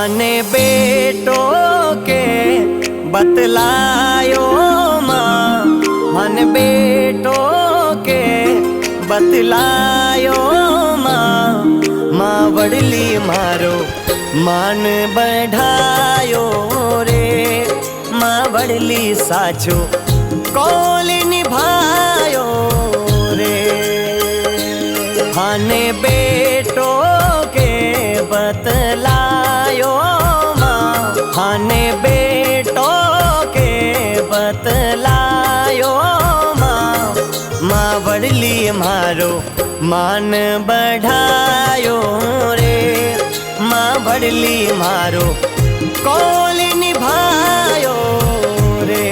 हाने बेटो के बतलायो माँ, हाने बेटो के बतलायो माँ। माँ वडली मारो मान बढ़ायो रे, माँ वडली साचो कौल निभायो रे। हाने बेटो के बतलायो माँ, हाने बेटो के बतलायो माँ। माँ वडली मारो मान बढ़ायो रे, माँ वडली मारो कौल निभायो रे।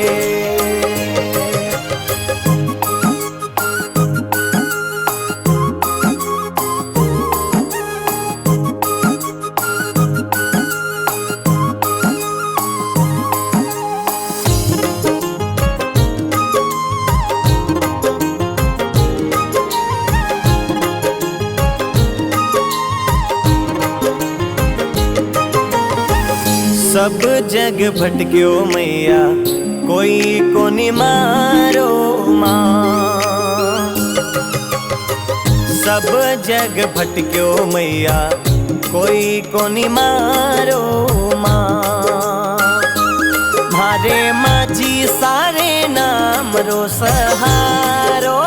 सब जग भटक्यो मैया कोई कोनी मारो माँ। सब जग भटक्यो मैया कोई कोनी मारो माँ। मारे माझी सारे नाम रो सहारो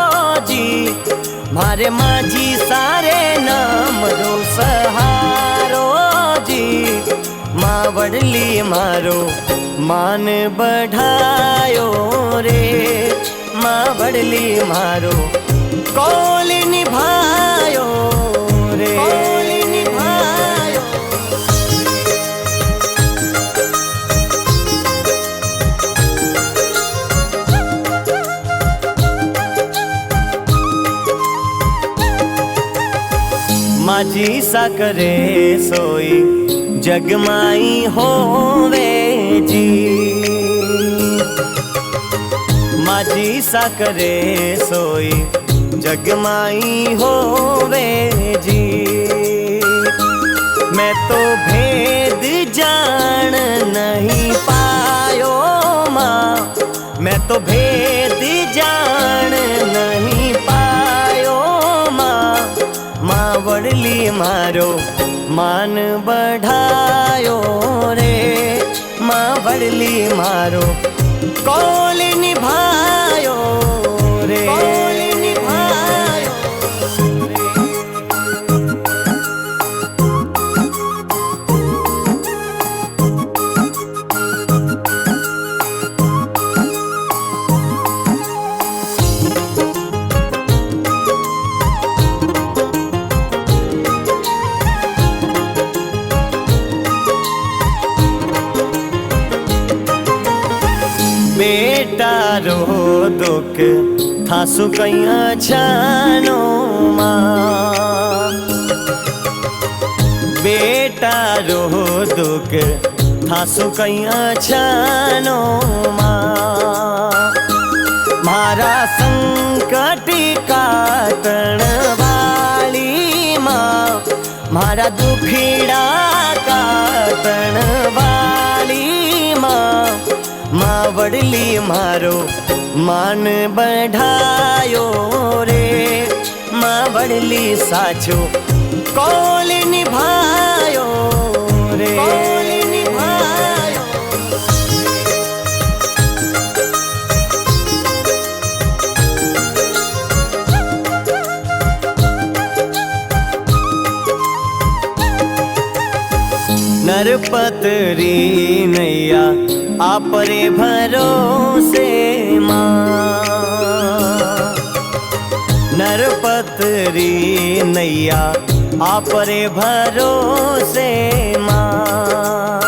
जी, मारे माझी सारे नाम रो सहारो जी। माँ वडली मारो मान बढ़ायो रे, माँ वडली मारो कौल निभायो रे, कौल निभायो। माझी साकरे सोई जगमाई होवे जी, माझी साकरे सोई जगमाई होवे जी। मैं तो भेद जान नहीं पायो माँ, मैं तो भेद जान नहीं पायो माँ। माँ वडली मारो मान बढ़ायो रे, माँ वडली मारो कौल निभायो रे, कौल निभायो रे। बेटा रो दुख थासु कैया छानो माँ, बेटा रो दुख थासु कैया छानो माँ। मारा संकट काटण वाली माँ, मारा दुखीड़ा काटण वाली माँ। माँ वडली मारो मान बढ़ायो रे, माँ वडली साचो कौल निभायो रे, कौल निभायो। नरपतरी नैया आपरे भरोसे माँ, नरपतरी नैया आपरे भरोसे माँ।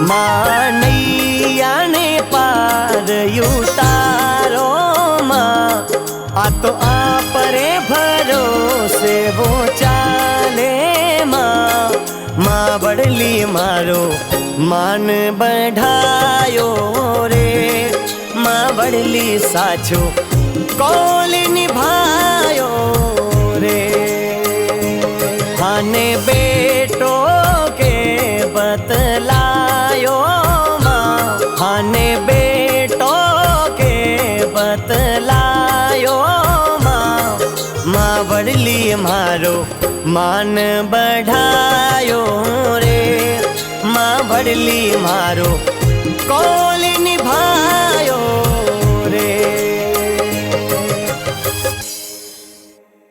माँ नैया ने पार उतारो माँ, आ तो आपरे भरोसे वो चाले माँ। माँ वडली मारो मान बढ़ायो रे, माँ वडली साचो कौल निभायो रे। हाने बेटो के માન બઢાયો રે માં ભડલી મારો કોલ નિભાયો